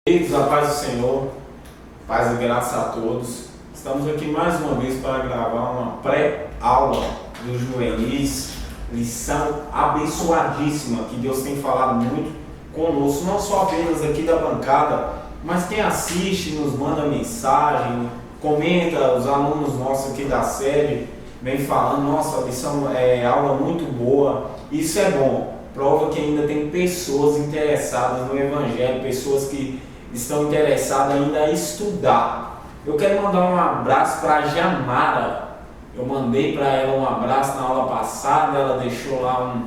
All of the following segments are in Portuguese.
Queridos, a paz do Senhor, paz e graça a todos. Estamos aqui mais uma vez para gravar uma pré-aula dos juvenis, lição abençoadíssima que Deus tem falado muito conosco, não só apenas aqui da bancada, mas quem assiste, nos manda mensagem, comenta, os alunos nossos aqui da sede vem falando, nossa, a lição é aula muito boa, isso é bom, prova que ainda tem pessoas interessadas no Evangelho, pessoas que estão interessadas ainda a estudar. Eu quero mandar um abraço para a Jamara. Eu mandei para ela um abraço na aula passada, ela deixou lá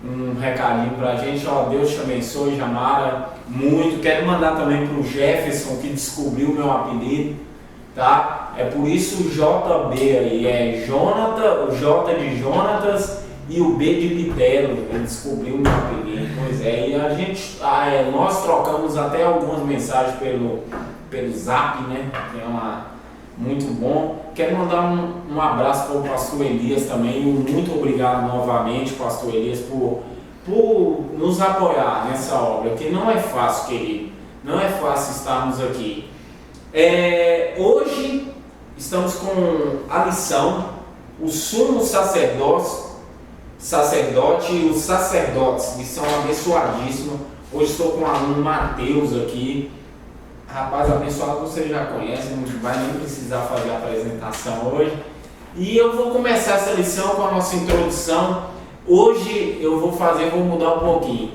um recadinho para a gente. Ó, Deus te abençoe, Jamara, muito. Quero mandar também para o Jefferson, que descobriu o meu apelido, tá? É por isso o JB aí, é Jonathan, o J de Jonatas e o B de Bitelo, ele descobriu o meu apelido. Pois é, e nós trocamos até algumas mensagens pelo Zap, né? Que é muito bom. Quero mandar um abraço para o pastor Elias também. Muito obrigado novamente, pastor Elias, por nos apoiar nessa obra, que não é fácil, querido. Não é fácil estarmos aqui. Hoje estamos com a lição, o sumo sacerdote e os sacerdotes, lição abençoadíssima. Hoje estou com o aluno Mateus aqui. Rapaz abençoado, você já conhece, não vai nem precisar fazer a apresentação hoje. E eu vou começar essa lição com a nossa introdução. Hoje eu vou mudar um pouquinho.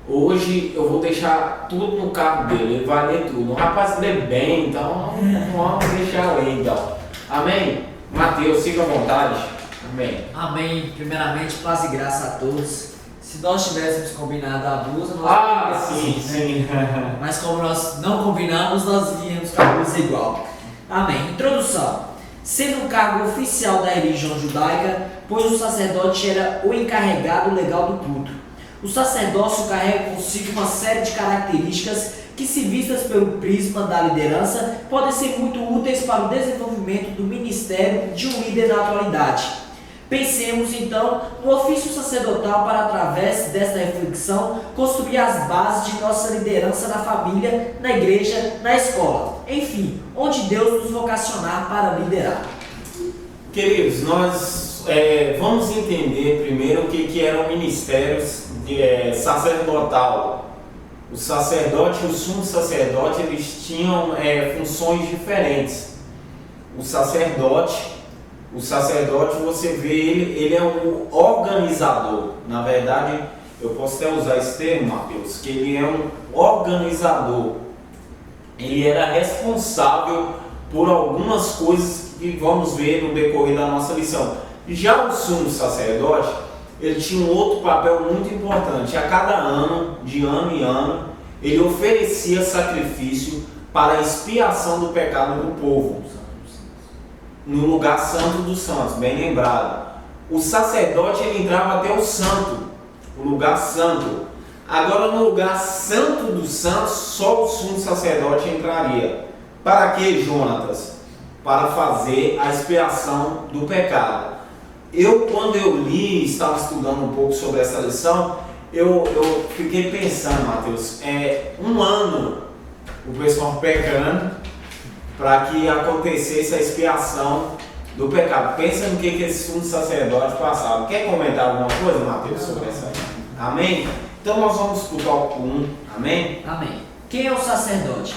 Hoje eu vou deixar tudo no carro dele, ele vai ler tudo. O rapaz lê bem, então vamos deixar ler então. Amém? Mateus, fica à vontade. Amém. Amém. Primeiramente, paz e graça a todos. Se nós tivéssemos combinado a blusa, nós sim. Mas como nós não combinamos, nós iríamos com a blusa igual. Amém. Introdução. Sendo um cargo oficial da religião judaica, pois o sacerdote era o encarregado legal do culto. O sacerdócio carrega consigo uma série de características que, se vistas pelo prisma da liderança, podem ser muito úteis para o desenvolvimento do ministério de um líder na atualidade. Pensemos então no ofício sacerdotal para, através desta reflexão, construir as bases de nossa liderança na família, na igreja, na escola, enfim, onde Deus nos vocacionar para liderar. Queridos, nós vamos entender primeiro o que era o ministério sacerdotal. O sacerdote e o sumo sacerdote, eles tinham funções diferentes. O sacerdote, você vê ele é um organizador. Na verdade, eu posso até usar esse termo, Mateus, que ele é um organizador. Ele era responsável por algumas coisas que vamos ver no decorrer da nossa lição. Já o sumo sacerdote, ele tinha um outro papel muito importante. A cada ano, de ano em ano, ele oferecia sacrifício para a expiação do pecado do povo. No lugar santo dos santos, bem lembrado. O sacerdote, ele entrava até o santo, o lugar santo. Agora, no lugar santo dos santos, só o sumo sacerdote entraria. Para que, Jonatas? Para fazer a expiação do pecado. Quando eu li, estava estudando um pouco sobre essa lição, eu fiquei pensando, Mateus, um ano o pessoal pecando para que acontecesse a expiação do pecado. Pensa no que esse sumo sacerdote passava. Quer comentar alguma coisa, Mateus, sobre essa? Amém? Então nós vamos escutar o 1. Amém? Amém. Quem é o sacerdote?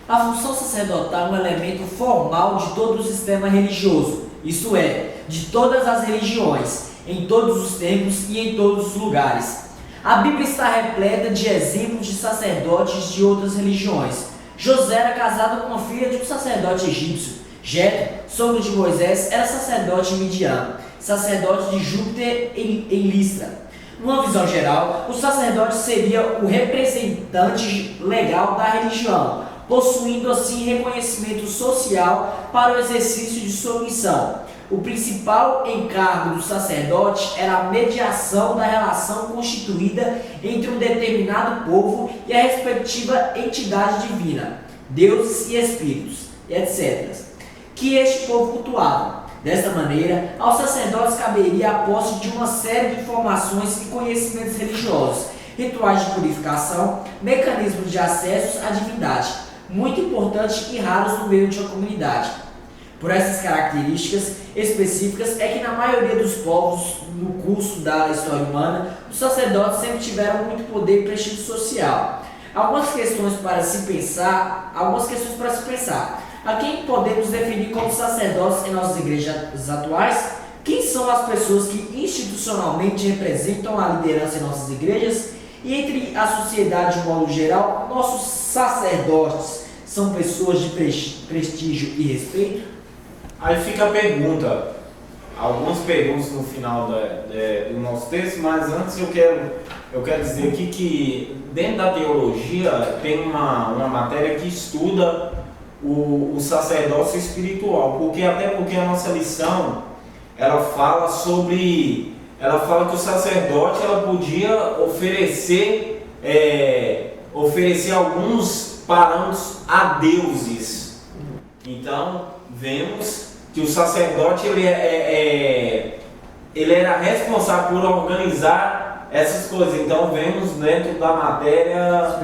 A função sacerdotal é um elemento formal de todo o sistema religioso, isto é, de todas as religiões, em todos os tempos e em todos os lugares. A Bíblia está repleta de exemplos de sacerdotes de outras religiões. José era casado com uma filha de um sacerdote egípcio. Jetro, sogro de Moisés, era sacerdote em Midian, sacerdote de Júpiter em Listra. Numa visão geral, o sacerdote seria o representante legal da religião, possuindo assim reconhecimento social para o exercício de sua missão. O principal encargo do sacerdote era a mediação da relação constituída entre um determinado povo e a respectiva entidade divina, deuses e espíritos, etc., que este povo cultuava. Desta maneira, aos sacerdotes caberia a posse de uma série de informações e conhecimentos religiosos, rituais de purificação, mecanismos de acesso à divindade, muito importantes e raros no meio de uma comunidade. Por essas características específicas é que na maioria dos povos, no curso da história humana, os sacerdotes sempre tiveram muito poder e prestígio social. Algumas questões para se pensar. A quem podemos definir como sacerdotes em nossas igrejas atuais? Quem são as pessoas que institucionalmente representam a liderança em nossas igrejas? E entre a sociedade de modo geral, nossos sacerdotes são pessoas de prestígio e respeito? Aí fica a pergunta, algumas perguntas no final do nosso texto, mas antes eu quero dizer aqui que dentro da teologia tem uma matéria que estuda o sacerdócio espiritual, até porque a nossa lição ela fala que o sacerdote ela podia oferecer alguns parâmetros a deuses. Então vemos que o sacerdote ele era responsável por organizar essas coisas. Então vemos dentro da matéria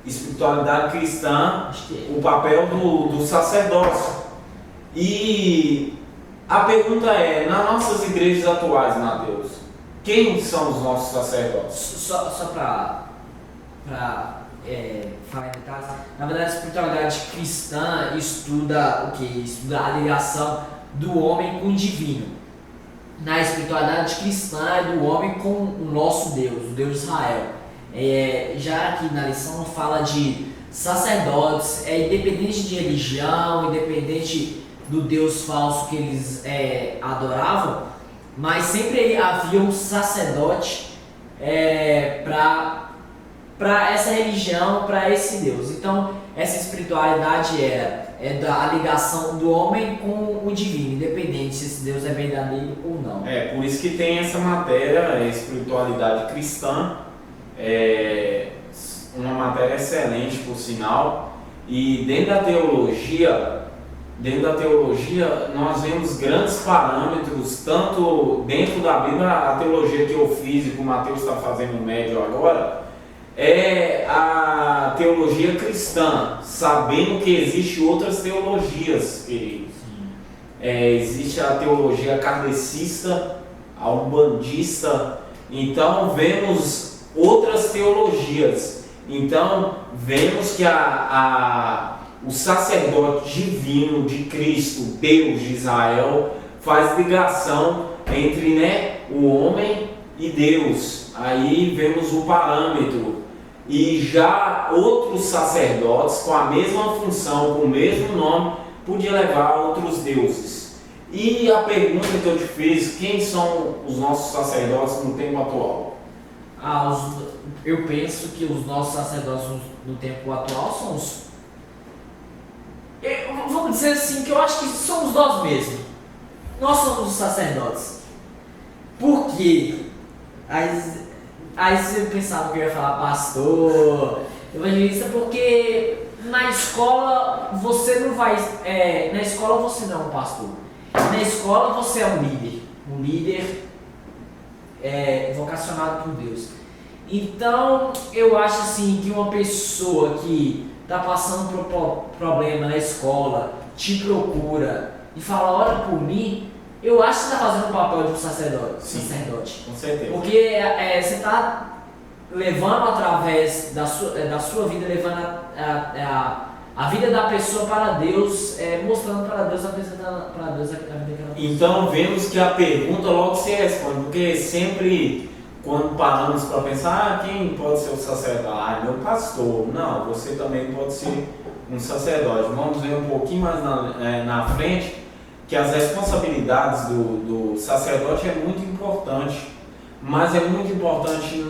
espiritualidade cristã o papel do sacerdócio. E a pergunta é, nas nossas igrejas atuais, Mateus, quem são os nossos sacerdotes? Só para falar em detalhes, na verdade a espiritualidade cristã estuda o que? Estuda a ligação do homem com o divino. Na espiritualidade cristã é do homem com o nosso Deus, o Deus de Israel. Já aqui na lição fala de sacerdotes, independente de religião, independente do Deus falso que eles adoravam, mas sempre havia um sacerdote para essa religião, para esse Deus. Então, essa espiritualidade é da ligação do homem com o divino, independente se esse Deus é verdadeiro ou não. Por isso que tem essa matéria, espiritualidade cristã, uma matéria excelente, por sinal. E dentro da teologia nós vemos grandes parâmetros, tanto dentro da Bíblia, a teologia que eu fiz e que o Mateus está fazendo no médio agora, é a teologia cristã, sabendo que existem outras teologias, queridos. Existe a teologia kardecista, a umbandista, então vemos outras teologias. Então vemos que o sacerdote divino de Cristo, Deus de Israel, faz ligação entre o homem e Deus. Aí vemos o parâmetro. E já outros sacerdotes com a mesma função, com o mesmo nome, podiam levar a outros deuses. E a pergunta que eu te fiz, quem são os nossos sacerdotes no tempo atual? Eu penso que os nossos sacerdotes no tempo atual são os... Vamos dizer assim, que eu acho que somos nós mesmos. Nós somos os sacerdotes. Por quê? Aí você pensava que eu ia falar pastor, evangelista, porque na escola você não vai... na escola você não é um pastor. Na escola você é um líder vocacionado por Deus. Então eu acho assim que uma pessoa que está passando por problema na escola, te procura e fala, ora por mim, eu acho que você está fazendo o papel de um sacerdote. Sim, com certeza. Porque você está levando através da sua vida, levando a vida da pessoa para Deus, mostrando para Deus, apresentando para Deus a vida que ela tem. Então vemos que a pergunta logo se responde, porque sempre quando paramos para pensar, quem pode ser o sacerdote? Meu pastor. Não, você também pode ser um sacerdote. Vamos ver um pouquinho mais na frente que as responsabilidades do sacerdote é muito importante, mas é muito importante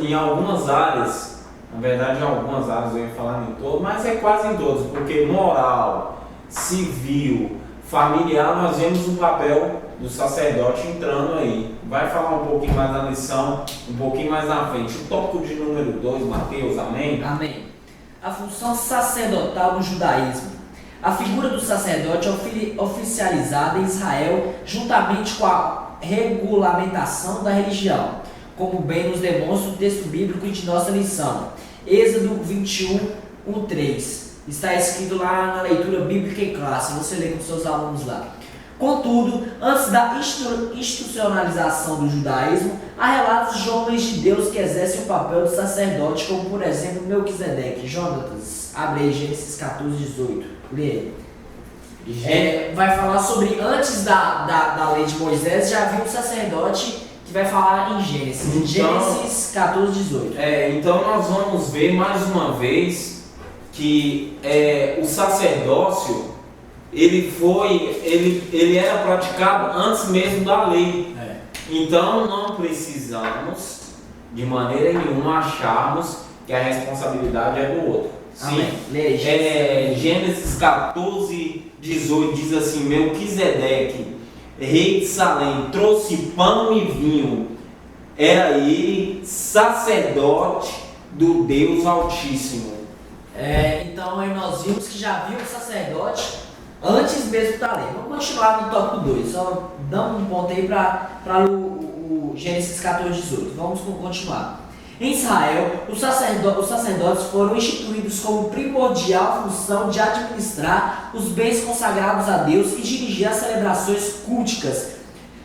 em algumas áreas. Na verdade, em algumas áreas eu ia falar em todas, mas é quase em todas, porque moral, civil, familiar, nós vemos o papel do sacerdote entrando aí. Vai falar um pouquinho mais na lição, um pouquinho mais na frente. O tópico de número 2, Mateus, amém? Amém. A função sacerdotal no judaísmo. A figura do sacerdote é oficializada em Israel juntamente com a regulamentação da religião, como bem nos demonstra o texto bíblico de nossa lição. Êxodo 21:1-3. Está escrito lá na leitura bíblica em classe, você lê com seus alunos lá. Contudo, antes da institucionalização do judaísmo, há relatos de homens de Deus que exercem o papel de sacerdote, como por exemplo Melquisedeque. Jonatas, abre aí Gênesis 14:18. Lê. Vai falar sobre, antes da lei de Moisés, já havia um sacerdote que vai falar em Gênesis. Então, Gênesis 14:18. Então nós vamos ver mais uma vez que o sacerdócio ele era praticado antes mesmo da lei. Então não precisamos de maneira nenhuma acharmos que a responsabilidade é do outro. Amém. Gênesis 14:18 diz assim: Melquisedeque, rei de Salém, trouxe pão e vinho. Era ele sacerdote do Deus Altíssimo. Então aí nós vimos que já havia um sacerdote antes mesmo da lei. Vamos continuar no tópico 2, só dá um ponto aí para o Gênesis 14:18. Vamos continuar. Em Israel, os sacerdotes foram instituídos como primordial função de administrar os bens consagrados a Deus e dirigir as celebrações culticas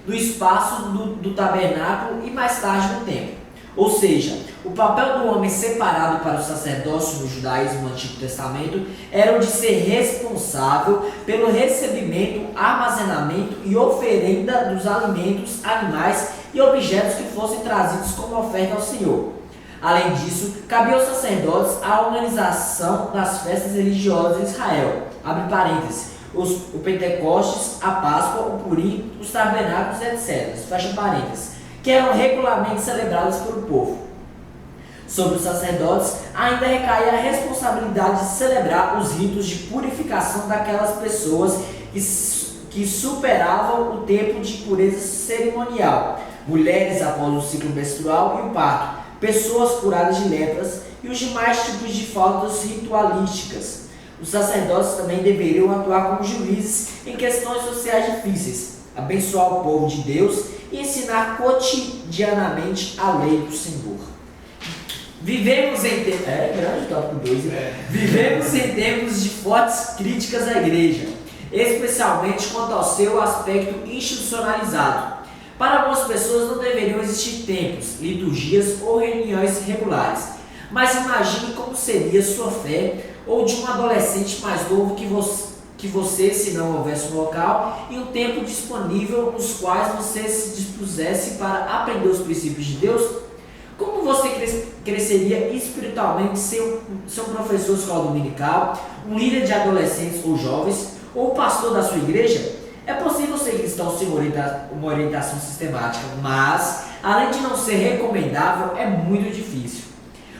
do espaço do tabernáculo e mais tarde no templo. Ou seja, o papel do homem separado para o sacerdócio no judaísmo no Antigo Testamento era o de ser responsável pelo recebimento, armazenamento e oferenda dos alimentos, animais e objetos que fossem trazidos como oferta ao Senhor. Além disso, cabia aos sacerdotes a organização das festas religiosas em Israel, abre parênteses, o Pentecostes, a Páscoa, o Purim, os tabernáculos, etc., fecha parênteses, que eram regularmente celebradas pelo povo. Sobre os sacerdotes, ainda recaía a responsabilidade de celebrar os ritos de purificação daquelas pessoas que superavam o tempo de pureza cerimonial, mulheres após o ciclo menstrual e o parto, pessoas curadas de lepras e os demais tipos de faltas ritualísticas. Os sacerdotes também deveriam atuar como juízes em questões sociais difíceis, abençoar o povo de Deus e ensinar cotidianamente a lei do Senhor. Vivemos em tempos de fortes críticas à igreja, especialmente quanto ao seu aspecto institucionalizado. Para algumas pessoas não deveriam existir templos, liturgias ou reuniões regulares, mas imagine como seria sua fé ou de um adolescente mais novo que você, se não houvesse um local e um tempo disponível nos quais você se dispusesse para aprender os princípios de Deus. Como você cresceria espiritualmente sem um professor de escola dominical, um líder de adolescentes ou jovens, ou pastor da sua igreja? É possível ser cristão sem uma orientação sistemática, mas, além de não ser recomendável, é muito difícil.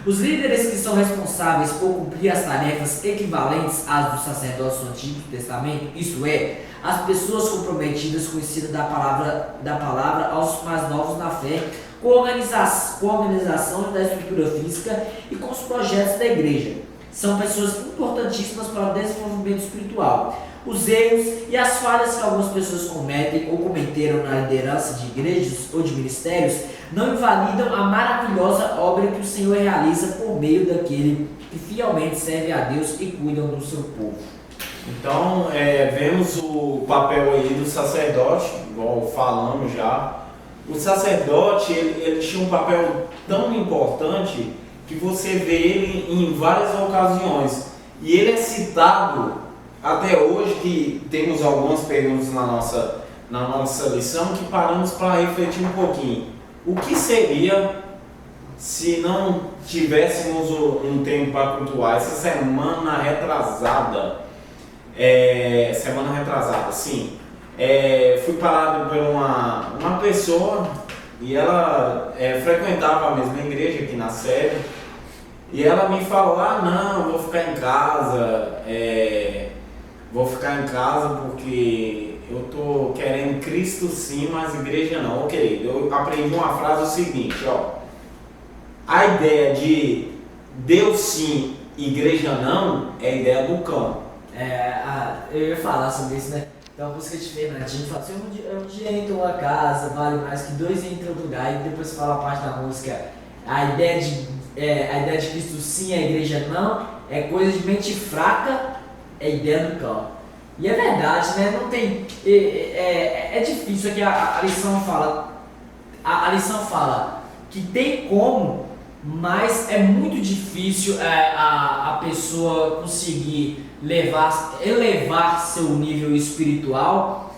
Os líderes que são responsáveis por cumprir as tarefas equivalentes às dos sacerdotes do Antigo Testamento, isto é, as pessoas comprometidas com o ensino da palavra aos mais novos na fé, com a organização da estrutura física e com os projetos da igreja. São pessoas importantíssimas para o desenvolvimento espiritual. Os erros e as falhas que algumas pessoas cometem ou cometeram na liderança de igrejas ou de ministérios não invalidam a maravilhosa obra que o Senhor realiza por meio daquele que fielmente serve a Deus e cuidam do seu povo. Então, vemos o papel aí do sacerdote, igual falamos já. O sacerdote, ele tinha um papel tão importante que você vê ele em várias ocasiões. E ele é citado até hoje, que temos algumas perguntas na nossa lição que paramos para refletir um pouquinho. O que seria se não tivéssemos um tempo para cultuar? Essa semana retrasada, sim, fui parado por uma pessoa e ela frequentava a mesma igreja aqui na sede e ela me falou: não, vou ficar em casa porque eu tô querendo Cristo sim, mas igreja não. Ok, eu aprendi uma frase o seguinte, a ideia de Deus sim, igreja não, é a ideia do cão. Eu ia falar sobre isso, né? Então a música de Fernandinho fala assim, um dia entra uma casa, vale mais que dois entram no lugar, e depois fala a parte da música, a ideia de Cristo sim, a igreja não, é coisa de mente fraca, é ideia do cão. E é verdade, né? Não tem. É difícil aqui a lição fala. A lição fala que tem como, mas é muito difícil a pessoa conseguir elevar seu nível espiritual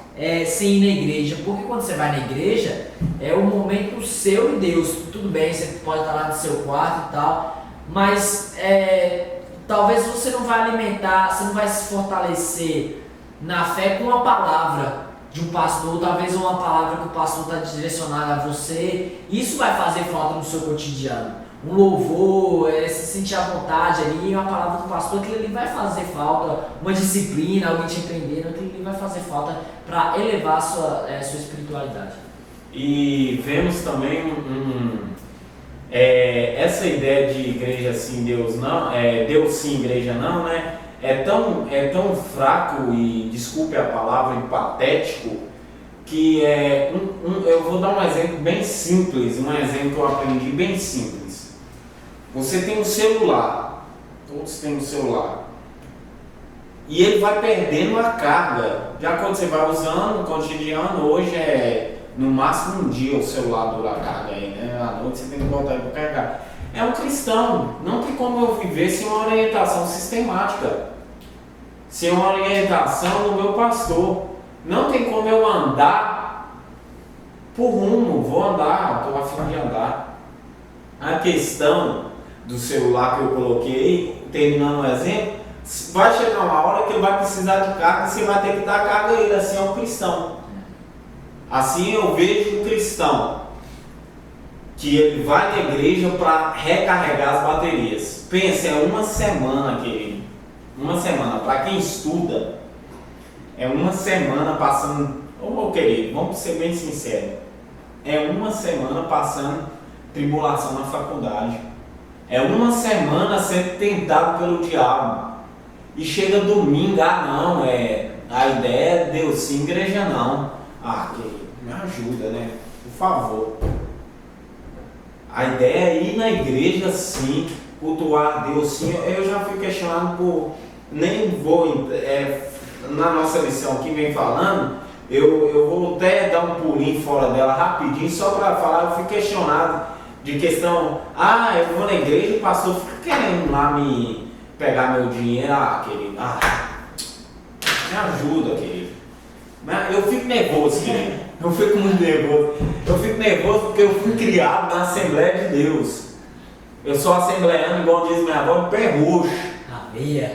sem ir na igreja. Porque quando você vai na igreja, é o momento seu e Deus. Tudo bem, você pode estar lá no seu quarto e tal, mas talvez você não vai alimentar, você não vai se fortalecer na fé com uma palavra de um pastor, talvez uma palavra que o pastor está direcionada a você. Isso vai fazer falta no seu cotidiano. Um louvor, se sentir à vontade ali, uma palavra do pastor, aquilo ali vai fazer falta, uma disciplina, alguém te empreendendo, aquilo ali vai fazer falta para elevar a sua espiritualidade. E vemos também essa ideia de igreja sim, Deus não, Deus sim, igreja não, né? É tão fraco e, desculpe a palavra, e patético, que eu vou dar um exemplo bem simples, um exemplo que eu aprendi bem simples. Você tem um celular, todos têm um celular, e ele vai perdendo a carga. Já quando você vai usando, cotidiano, hoje no máximo um dia o celular dura a carga aí, né? À noite você tem que voltar para carregar. É um cristão, não tem como eu viver sem uma orientação sistemática, sem uma orientação do meu pastor. Não tem como eu andar por rumo, vou andar, estou a fim de andar. A questão do celular que eu coloquei, terminando o exemplo, vai chegar uma hora que ele vai precisar de carga e você vai ter que dar carga a ele, assim é um cristão. Assim eu vejo um cristão, que ele vai na igreja para recarregar as baterias. Pensa, é uma semana, querido. Uma semana. Para quem estuda, é uma semana passando. Ô querido, vamos ser bem sinceros. É uma semana passando tribulação na faculdade. É uma semana sendo tentado pelo diabo. E chega domingo, não, a ideia é Deus sim, igreja não. Querido, me ajuda, né? Por favor. A ideia é ir na igreja sim, cultuar a Deus sim. Eu já fui questionado por. Nem vou. Na nossa lição aqui vem falando, eu vou até dar um pulinho fora dela rapidinho, só para falar. Eu fui questionado de questão. Eu vou na igreja e o pastor fica querendo lá me pegar meu dinheiro. Querido. Me ajuda, querido. Eu fico nervoso, querido. Eu fico muito nervoso. Eu fico nervoso porque eu fui criado na Assembleia de Deus. Eu sou assembleiano, igual diz minha avó, pé roxo.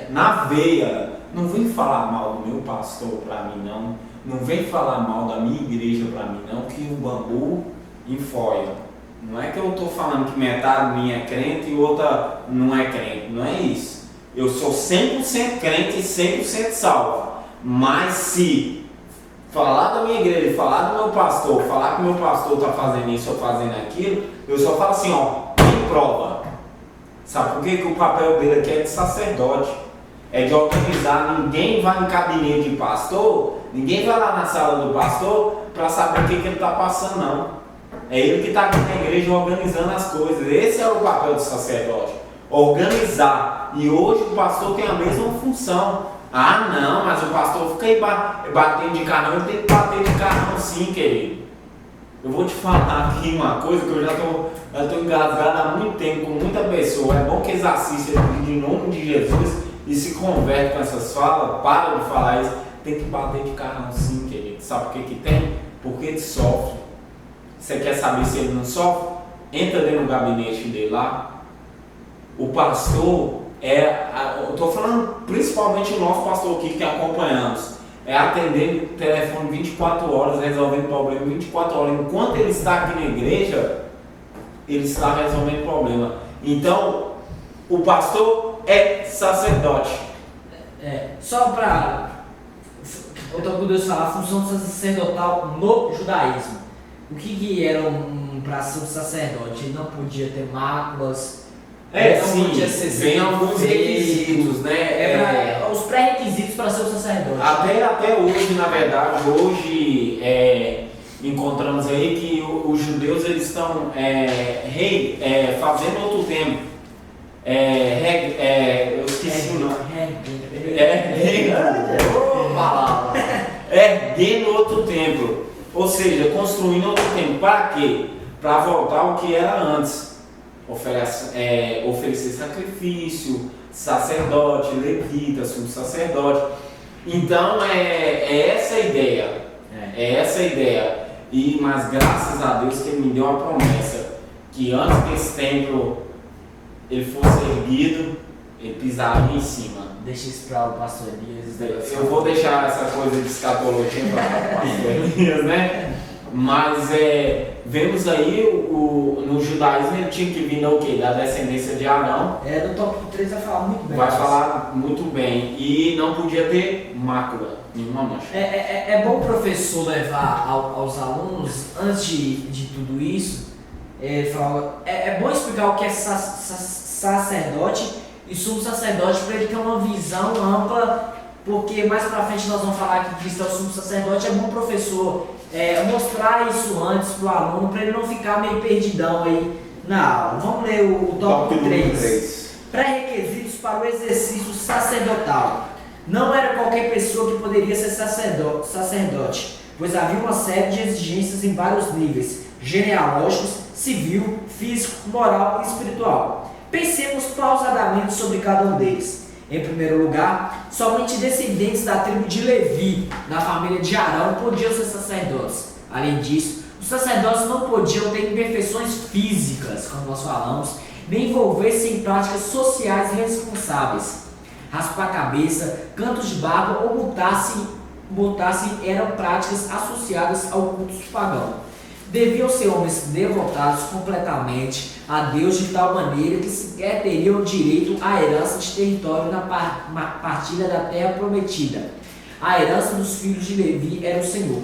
Na veia. Não vem falar mal do meu pastor pra mim, não. Não vem falar mal da minha igreja pra mim, não, que o bambu enfoia. Não é que eu tô falando que metade minha é crente e outra não é crente. Não é isso. Eu sou 100% crente e 100% salvo. Mas se falar da minha igreja, falar do meu pastor, falar que o meu pastor está fazendo isso ou fazendo aquilo, eu só falo assim, tem prova. Sabe por quê? Que o papel dele aqui é de sacerdote, é de organizar. Ninguém vai no gabinete de pastor, ninguém vai lá na sala do pastor para saber o que ele está passando, não. É ele que está aqui na igreja organizando as coisas. Esse é o papel do sacerdote, organizar. E hoje o pastor tem a mesma função. Não, mas o pastor fica aí batendo de carrão, ele tem que bater de carrão sim, querido. Eu vou te falar aqui uma coisa que eu já estou engasgado há muito tempo com muita pessoa. É bom que eles assistam em nome de Jesus e se convertem com essas falas, para de falar isso. Tem que bater de carrão sim, querido. Sabe por que tem? Porque ele sofre. Você quer saber se ele não sofre? Entra dentro do gabinete dele lá. O pastor eu estou falando principalmente o nosso pastor aqui que acompanhamos, atendendo o telefone 24 horas, resolvendo problema 24 horas. Enquanto ele está aqui na igreja, ele está resolvendo problema. Então, o pastor é sacerdote. Só para outra coisa falar, a função sacerdotal no judaísmo. O que era para ser um sacerdote? Ele não podia ter máculas, não podia ser vem alguns feio. requisitos, né? Os pré-requisitos para ser o sacerdote. Até hoje, na verdade, encontramos aí que os judeus eles estão fazendo outro tempo. Eu esqueci o nome. Erguendo outro templo. Ou seja, construindo outro templo. Para quê? Para voltar ao que era antes. Oferecer sacrifício, sacerdote, levita, sumo sacerdote. Então é essa a ideia. É essa a ideia. Mas graças a Deus que Ele me deu a promessa que antes que esse templo ele fosse erguido, Ele pisaria em cima. Deixa isso para o pastor Elias. Eu vou deixar essa coisa de escatologia para o pastor Elias, né? Mas vemos aí no judaísmo ele tinha que vir o quê? Da descendência de Arão. No tópico 3 vai falar muito bem. Vai falar muito bem. E não podia ter mácula, nenhuma mancha. É bom o professor levar aos alunos, antes de tudo isso, é bom explicar o que é sacerdote e sumo sacerdote para ele ter uma visão ampla, porque mais pra frente nós vamos falar que Cristo é o sumo sacerdote. É bom o professor mostrar isso antes pro aluno, para ele não ficar meio perdidão aí na aula. Vamos ler o tópico 3. Pré-requisitos para o exercício sacerdotal. Não era qualquer pessoa que poderia ser sacerdote, pois havia uma série de exigências em vários níveis, genealógicos, civil, físico, moral e espiritual. Pensemos pausadamente sobre cada um deles. Em primeiro lugar, somente descendentes da tribo de Levi, da família de Arão, podiam ser sacerdotes. Além disso, os sacerdotes não podiam ter imperfeições físicas, como nós falamos, nem envolver-se em práticas sociais responsáveis. Raspar a cabeça, cantos de barba ou botar-se eram práticas associadas ao culto pagão. Deviam ser homens devotados completamente a Deus de tal maneira que sequer teriam direito à herança de território na partilha da terra prometida. A herança dos filhos de Levi era o Senhor.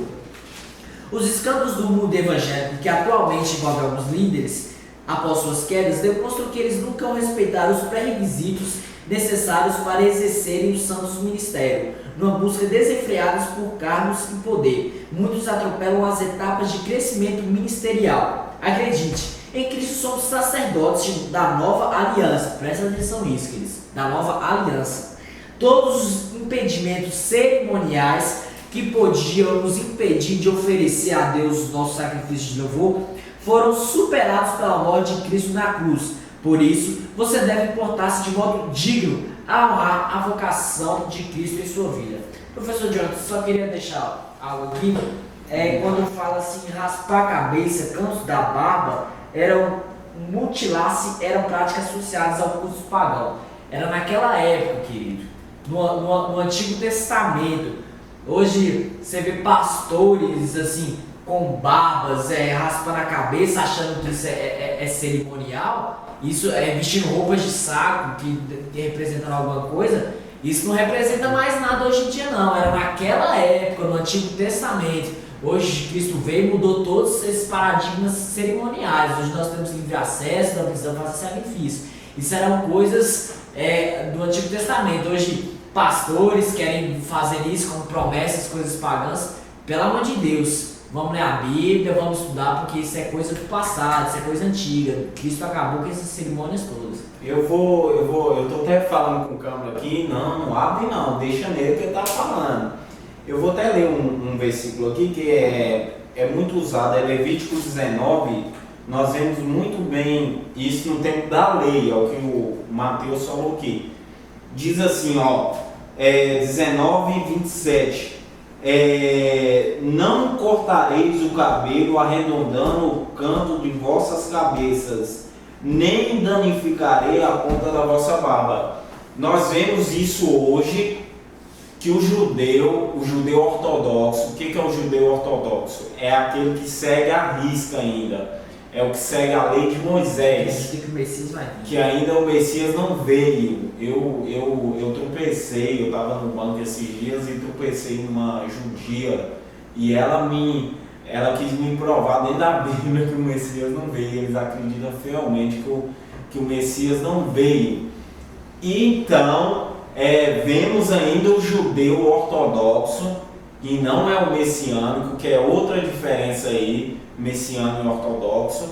Os escândalos do mundo evangélico, que atualmente envolvem alguns líderes, após suas quedas, demonstram que eles nunca respeitaram os pré-requisitos necessários para exercerem os santos ministérios, numa busca desenfreada por cargos e poder. Muitos atropelam as etapas de crescimento ministerial. Acredite, em Cristo somos sacerdotes da nova aliança. Presta atenção nisso, queridos. Da nova aliança. Todos os impedimentos cerimoniais que podiam nos impedir de oferecer a Deus os nossos sacrifícios de louvor foram superados pela morte de Cristo na cruz. Por isso, você deve portar-se de modo digno a honrar a vocação de Cristo em sua vida. Professor Jonathan, só queria deixar algo aqui. Quando fala assim, raspar a cabeça, cantos da barba, mutilar-se eram práticas associadas ao culto pagão. Era naquela época, querido, no Antigo Testamento. Hoje você vê pastores assim, com barbas, raspando a cabeça, achando que isso é cerimonial. Isso vestindo roupas de saco que representam alguma coisa. Isso não representa mais nada hoje em dia não. Era naquela época, no Antigo Testamento. Hoje Cristo veio e mudou todos esses paradigmas cerimoniais. Hoje nós temos livre acesso, não precisamos fazer sacrifício. Isso eram coisas do Antigo Testamento. Hoje pastores querem fazer isso como promessas, coisas pagãs. Pelo amor de Deus, vamos ler a Bíblia, vamos estudar, porque isso é coisa do passado, isso é coisa antiga. Cristo acabou com essas cerimônias todas. Eu tô até falando com o câmera aqui, não abre não, deixa nele que ele tá falando. Eu vou até ler um versículo aqui que é muito usado, é Levítico 19, nós vemos muito bem isso no tempo da lei, é o que o Mateus falou aqui. Diz assim, 19 e 27, não cortareis o cabelo arredondando o canto de vossas cabeças, nem danificarei a ponta da vossa barba. Nós vemos isso hoje, que o judeu ortodoxo, o que é o judeu ortodoxo? É aquele que segue a risca ainda, é o que segue a lei de Moisés, que ainda o Messias não veio. Eu tropecei, eu estava no banco esses dias e tropecei numa judia, e ela quis me provar dentro da Bíblia que o Messias não veio. Eles acreditam fielmente que que o Messias não veio. E então, vemos ainda o judeu ortodoxo, que não é o messiânico, que é outra diferença aí, messiânico e ortodoxo.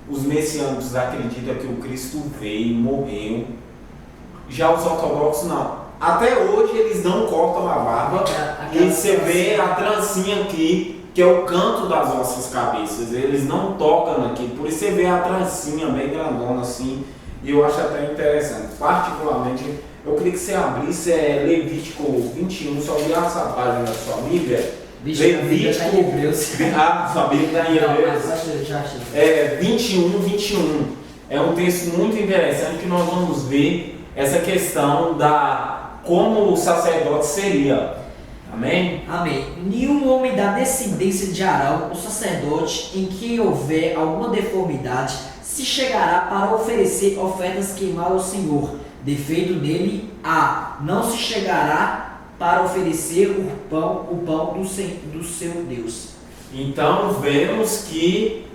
Os messiânicos acreditam que o Cristo veio, morreu. Já os ortodoxos não. Até hoje eles não cortam a barba. E você vê a trancinha aqui, que é o canto das nossas cabeças. Eles não tocam aqui. Por isso você vê a trancinha bem grandona assim. E eu acho até interessante. Particularmente, eu queria que você abrisse Levítico 21, só virar essa página da sua Bíblia. Levítico. Sua Bíblia está em Hebreus. 21. É um texto muito interessante que nós vamos ver essa questão da como o sacerdote seria. Amém? Amém. Nenhum homem da descendência de Arão, o sacerdote, em quem houver alguma deformidade, se chegará para oferecer ofertas queimadas ao Senhor. Defeito nele não se chegará para oferecer o pão do seu Deus. Então vemos que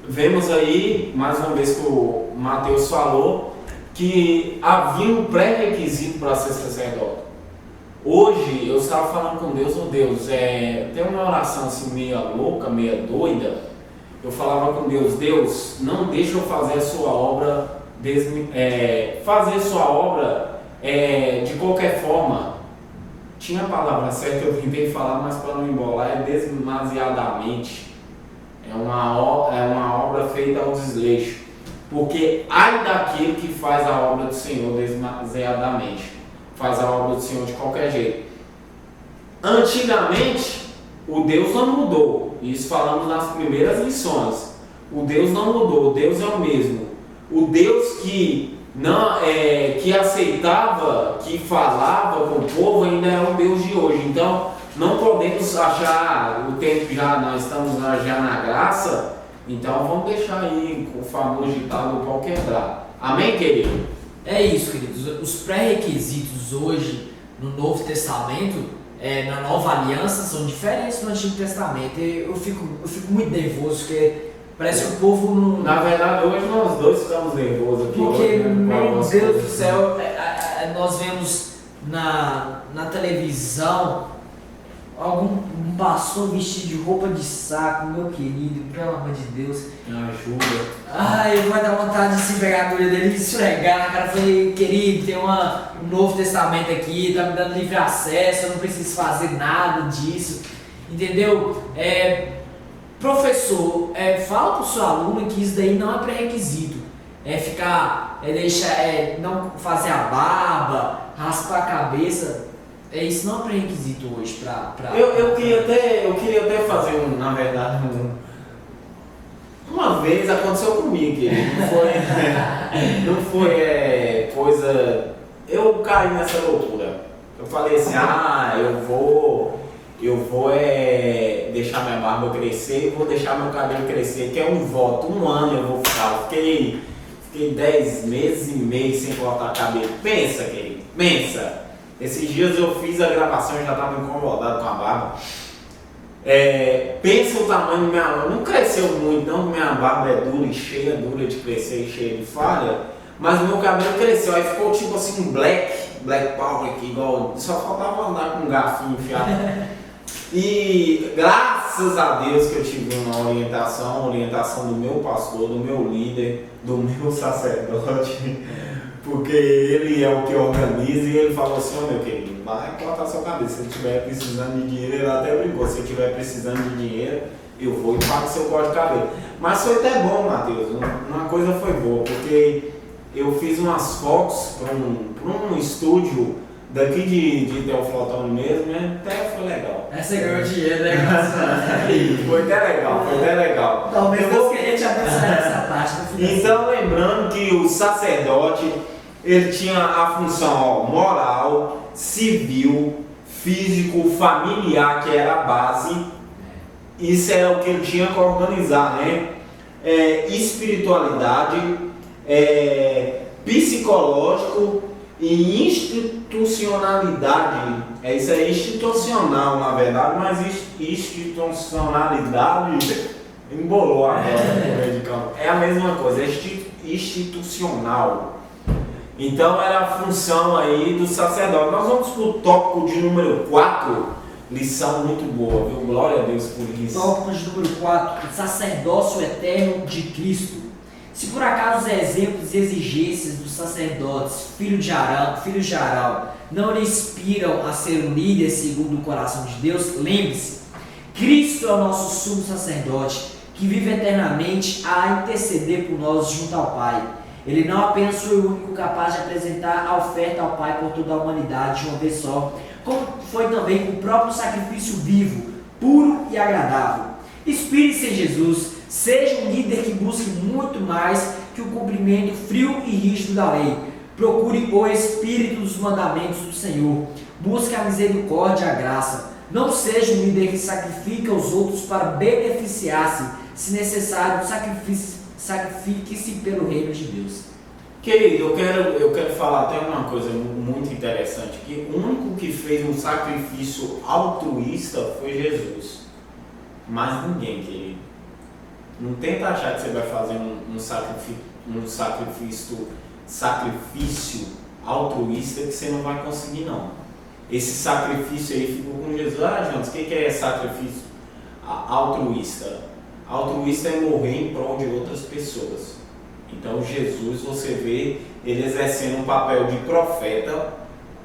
vemos aí, mais uma vez que o Mateus falou, que havia um pré-requisito para ser sacerdote. Hoje eu estava falando com Deus, Deus, tem uma oração assim meia louca, meia doida. Eu falava com Deus, Deus, não deixa eu fazer a sua obra, de qualquer forma. Tinha a palavra certa, eu tentei falar, mas para não embolar, demasiadamente. É uma obra feita ao desleixo. Porque ai daquele que faz a obra do Senhor demasiadamente. Faz a obra do Senhor de qualquer jeito. Antigamente, o Deus não mudou. Isso falamos nas primeiras lições. O Deus não mudou, o Deus é o mesmo. O Deus que aceitava, que falava com o povo, ainda é o Deus de hoje. Então, não podemos achar o tempo nós estamos já na graça, então vamos deixar aí o famoso ditado do pau quebrar. Amém, querido? É isso, queridos. Os pré-requisitos hoje no Novo Testamento, na Nova Aliança, são diferentes do Antigo Testamento. Eu fico muito nervoso, porque parece que o povo não... Na verdade, hoje nós dois estamos nervosos aqui. Porque, hoje, meu Deus do céu, nós vemos na televisão um pastor vestido de roupa de saco, meu querido, pelo amor de Deus. Me ajuda. Ai, vai dar vontade de se pegar a agulha dele e esfregar na cara. Falei, querido, tem um Novo Testamento aqui, tá me dando livre acesso, eu não preciso fazer nada disso. Entendeu? Professor, fala pro seu aluno que isso daí não é pré-requisito. Não fazer a barba, raspar a cabeça. Isso não é pré-requisito hoje pra... Eu queria até fazer na verdade, uma vez aconteceu comigo, querido. Não foi coisa... Eu caí nessa loucura. Eu falei assim, eu vou deixar minha barba crescer e vou deixar meu cabelo crescer, que é um voto, 1 ano eu vou ficar. Fiquei 10 meses e meio sem cortar cabelo. Pensa, querido, pensa. Esses dias eu fiz a gravação e já estava incomodado com a barba. Pensa o tamanho da minha barba. Não cresceu muito, não, minha barba é dura de crescer e cheia de falha. Mas o meu cabelo cresceu, aí ficou tipo assim um black power aqui, igual. Só faltava andar com um garfinho enfiado. E graças a Deus que eu tive uma orientação do meu pastor, do meu líder, do meu sacerdote. Porque ele é o que organiza e ele falou assim, meu querido, vai cortar seu cabelo, se ele estiver precisando de dinheiro, ele até brincou, se ele estiver precisando de dinheiro, eu vou e pago seu corte de cabelo. Mas foi até bom, Mateus, uma coisa foi boa, porque eu fiz umas fotos para um estúdio daqui de Teoflotone mesmo, né? Até foi legal. Essa ganhou dinheiro, né? Foi até legal. Talvez Deus queria te abençoar nessa parte. Então, lembrando que o sacerdote, ele tinha a função moral, civil, físico, familiar, que era a base. Isso era o que ele tinha que organizar, né? Espiritualidade, psicológico e institucionalidade. Isso é institucional, na verdade, mas institucionalidade embolou agora. campo. É a mesma coisa, é institucional. Então era a função aí do sacerdote. Nós vamos para o tópico de número 4, lição muito boa, viu? Glória a Deus por isso. Tópico de número 4, o sacerdócio eterno de Cristo. Se por acaso os exemplos e exigências dos sacerdotes, filhos de Arão, não lhe inspiram a ser um líder segundo o coração de Deus, lembre-se, Cristo é o nosso sumo sacerdote, que vive eternamente a interceder por nós junto ao Pai. Ele não apenas foi o único capaz de apresentar a oferta ao Pai por toda a humanidade de uma vez só, como foi também o próprio sacrifício vivo, puro e agradável. Inspire-se em Jesus, seja um líder que busque muito mais que o cumprimento frio e rígido da lei. Procure o espírito dos mandamentos do Senhor, busque a misericórdia e a graça. Não seja um líder que sacrifica os outros para beneficiar-se, se necessário, sacrifique-se pelo reino de Deus. Querido, eu quero falar até uma coisa muito interessante, que o único que fez um sacrifício altruísta foi Jesus. Mas ninguém, querido. Não tenta achar que você vai fazer um sacrifício altruísta que você não vai conseguir, não. Esse sacrifício aí ficou com Jesus. Jonas, o que é sacrifício altruísta? Altruísta é morrer em prol de outras pessoas. Então Jesus, você vê ele exercendo um papel de profeta,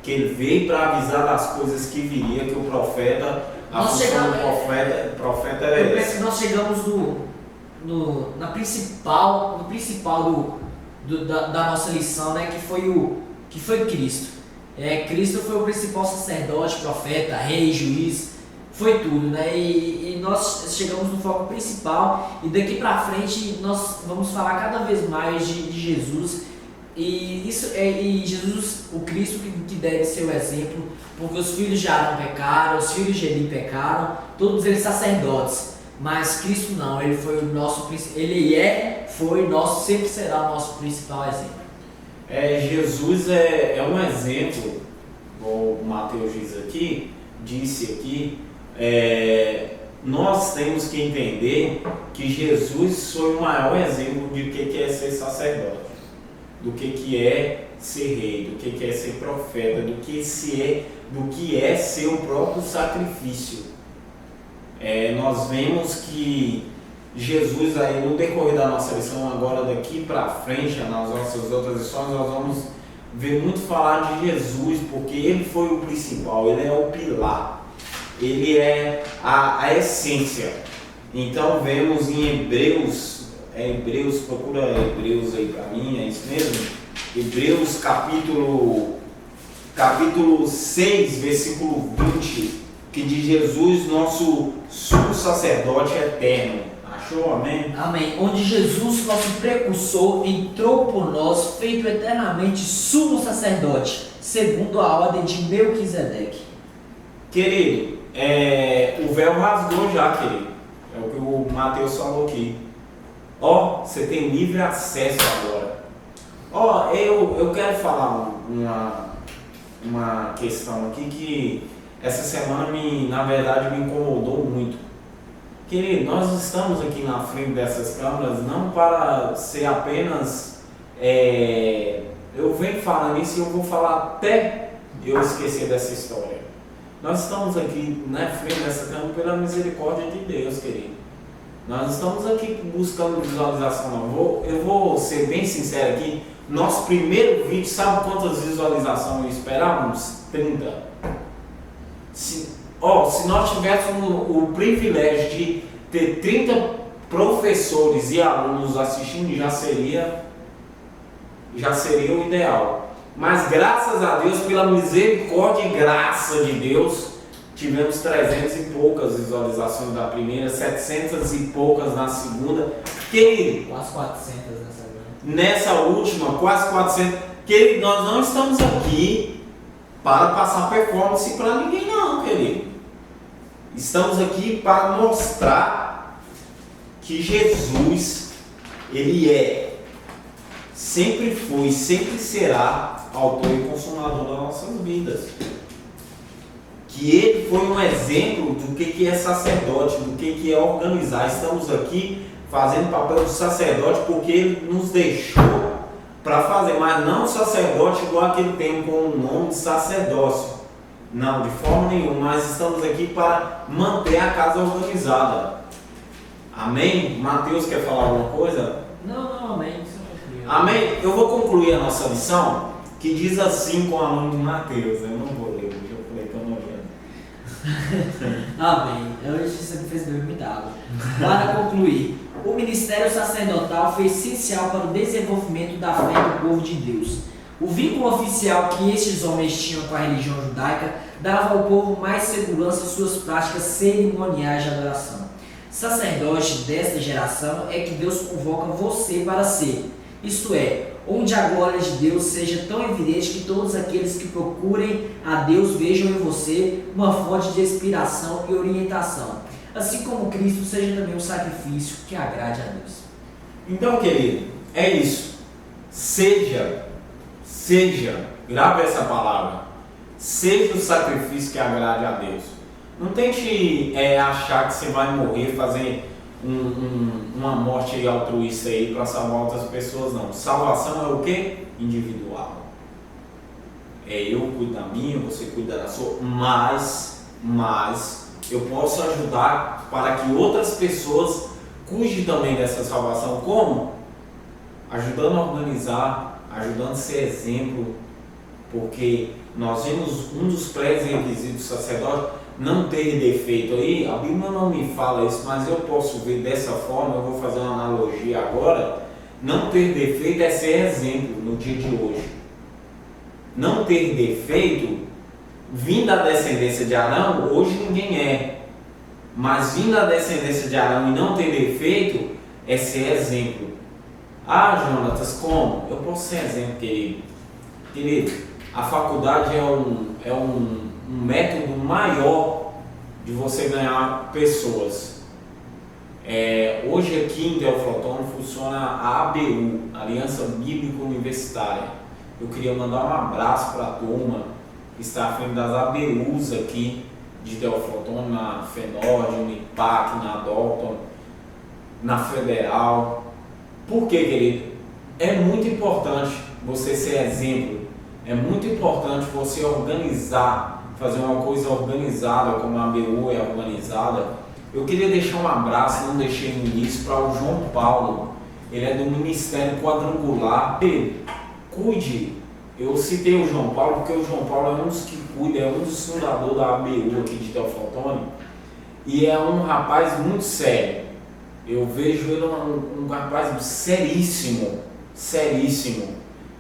que ele veio para avisar das coisas que viria, que o profeta, a função do profeta era essa. Nós chegamos no principal da nossa lição, né, que foi Cristo. Cristo foi o principal sacerdote, profeta, rei, juiz, foi tudo, né? E nós chegamos no foco principal e daqui para frente nós vamos falar cada vez mais de Jesus e Jesus, o Cristo que deve ser o exemplo, porque os filhos de Arão pecaram, os filhos de Eli pecaram, todos eles sacerdotes, mas Cristo não, ele foi o nosso, sempre será o nosso principal exemplo. Jesus é um exemplo, o Mateus disse aqui, nós temos que entender que Jesus foi o maior exemplo de que é ser sacerdote, do que é ser rei, do que é ser profeta, do que é ser o próprio sacrifício. Nós vemos que Jesus aí no decorrer da nossa lição, agora daqui para frente, nas nossas outras lições, nós vamos ver muito falar de Jesus, porque ele foi o principal, ele é o pilar, ele é a essência. Então vemos em Hebreus, procura Hebreus aí para mim, é isso mesmo? Hebreus capítulo 6, versículo 20, que diz Jesus, nosso sumo sacerdote eterno. Achou? Amém? Amém. Onde Jesus, nosso precursor, entrou por nós, feito eternamente sumo sacerdote, segundo a ordem de Melquisedeque. Querido, o véu rasgou já, querido. É o que o Mateus falou aqui. Você tem livre acesso agora. Eu quero falar uma questão aqui que essa semana na verdade me incomodou muito. Querido, nós estamos aqui na frente dessas câmeras não para ser apenas... eu venho falando isso e eu vou falar até eu esquecer dessa história. Nós estamos aqui na frente dessa câmera pela misericórdia de Deus, querido. Nós estamos aqui buscando visualização. Eu vou ser bem sincero aqui. Nosso primeiro vídeo, sabe quantas visualizações esperávamos? 30. Se nós tivéssemos o privilégio de ter 30 professores e alunos assistindo, já seria o ideal. Mas graças a Deus, pela misericórdia e graça de Deus, tivemos 300 e poucas visualizações da primeira, 700 e poucas na segunda. Querido, quase 400 nessa última, quase 400. Querido, nós não estamos aqui para passar performance para ninguém não, querido. Estamos aqui para mostrar que Jesus, ele sempre foi, sempre será autor e consumador das nossas vidas. Que ele foi um exemplo do que é sacerdote, do que é organizar. Estamos aqui fazendo papel de sacerdote porque Ele nos deixou para fazer, mas não sacerdote igual aquele tempo com o nome de sacerdócio. Não, de forma nenhuma, mas estamos aqui para manter a casa organizada. Amém? Mateus quer falar alguma coisa? Não, amém. Amém? Eu vou concluir a nossa lição, que diz assim com o aluno de Mateus. Eu não vou ler, hoje eu falei que eu não ia. Amém. Hoje você me fez beber muita água. Para concluir, o ministério sacerdotal foi essencial para o desenvolvimento da fé do povo de Deus. O vínculo oficial que estes homens tinham com a religião judaica dava ao povo mais segurança em suas práticas cerimoniais de adoração. Sacerdote desta geração é que Deus convoca você para ser, isto é, onde a glória de Deus seja tão evidente que todos aqueles que procurem a Deus vejam em você uma fonte de inspiração e orientação, assim como Cristo seja também um sacrifício que agrade a Deus. Então, querido, é isso. Seja, grave essa palavra, seja o sacrifício que agrade a Deus. Não tente achar que você vai morrer, fazer uma morte altruísta aí para salvar outras pessoas, não. Salvação é o que? Individual. É eu cuido da minha, você cuida da sua, mas eu posso ajudar para que outras pessoas cuidem também dessa salvação. Como? Ajudando a organizar, ajudando a ser exemplo, porque nós vemos um dos pré-requisitos do sacerdote não ter defeito. Aí a Bíblia não me fala isso, mas eu posso ver dessa forma. Eu vou fazer uma analogia agora. Não ter defeito é ser exemplo no dia de hoje. Não ter defeito, vindo da descendência de Arão, hoje ninguém é, mas vindo da descendência de Arão e não ter defeito é ser exemplo. Ah, Jonatas, como? Eu posso ser exemplo, querido. Querido, a faculdade é um método maior de você ganhar pessoas. Hoje aqui em Teoflotone funciona a ABU, Aliança Bíblica Universitária. Eu queria mandar um abraço para a turma que está à frente das ABUs aqui de Teoflotone, na FENORD, no IPAC, na Dalton, na Federal. Por quê, querido? É muito importante você ser exemplo. É muito importante você organizar, fazer uma coisa organizada, como a ABU é organizada. Eu queria deixar um abraço, não deixei no início, para o João Paulo. Ele é do Ministério Quadrangular. Cuide. Eu citei o João Paulo porque o João Paulo é um dos que cuida, é um dos fundadores da ABU aqui de Teoflotone. E é um rapaz muito sério. Eu vejo ele um rapaz seríssimo.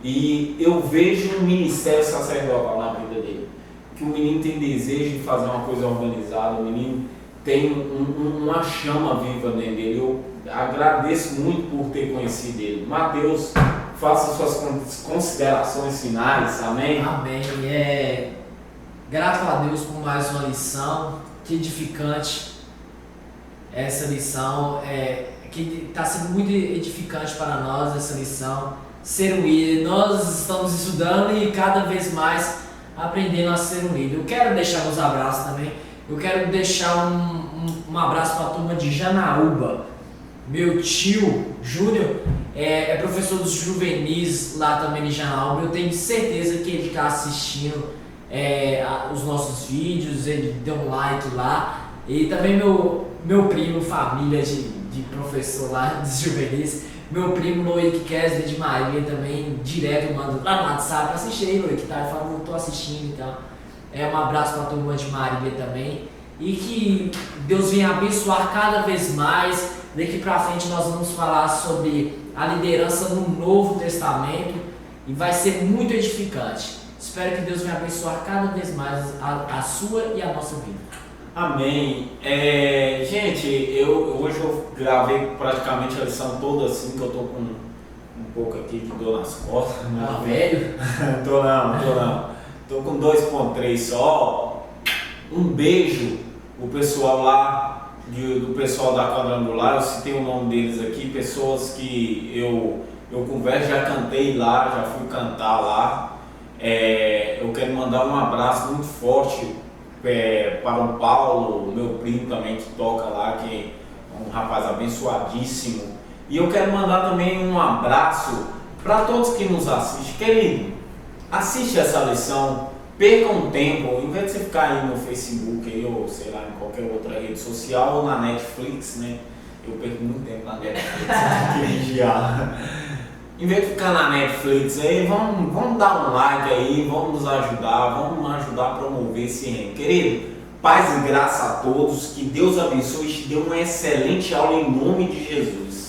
E eu vejo um ministério sacerdotal na vida dele. Que o menino tem desejo de fazer uma coisa organizada, o menino tem uma chama viva dentro dele. Eu agradeço muito por ter conhecido ele. Mateus, faça suas considerações finais, amém? Amém. Grato a Deus por mais uma lição, que edificante. Essa lição que está sendo muito edificante para nós, essa lição. Ser um líder, nós estamos estudando e cada vez mais aprendendo a ser um líder. Eu quero deixar meus abraços também. Eu quero deixar um abraço para a turma de Janaúba. Meu tio Júnior é professor dos juvenis lá também em Janaúba. Eu tenho certeza que ele está assistindo os nossos vídeos, ele deu um like lá. E também meu primo, família de professor lá dos juvenis. Meu primo Loic Kesley de Maria também, direto manda lá no WhatsApp, assiste aí, Loic, tá? Eu falo, eu tô assistindo, então. Um abraço para a turma de Maria também. E que Deus venha abençoar cada vez mais. Daqui para frente nós vamos falar sobre a liderança no Novo Testamento e vai ser muito edificante. Espero que Deus venha abençoar cada vez mais a sua e a nossa vida. Amém. Gente, hoje eu gravei praticamente a lição toda assim, que eu tô com um pouco aqui de dor nas costas. Tá velho? Tô não. Tô com 2.3 só. Um beijo o pessoal lá, do pessoal da Quadrangular. Eu citei o nome deles aqui, pessoas que eu converso, já cantei lá, já fui cantar lá. Eu quero mandar um abraço muito forte para o Paulo, meu primo também que toca lá, que um rapaz abençoadíssimo. E eu quero mandar também um abraço para todos que nos assistem. Querido, assiste essa lição, perca um tempo, em vez de você ficar aí no Facebook aí, ou sei lá, em qualquer outra rede social ou na Netflix, né? Eu perco muito tempo na Netflix, tem que vigiar. Em vez de ficar na Netflix aí, vamos dar um like aí, vamos nos ajudar, vamos ajudar a promover esse reino. Querido, paz e graça a todos, que Deus abençoe e te dê uma excelente aula em nome de Jesus.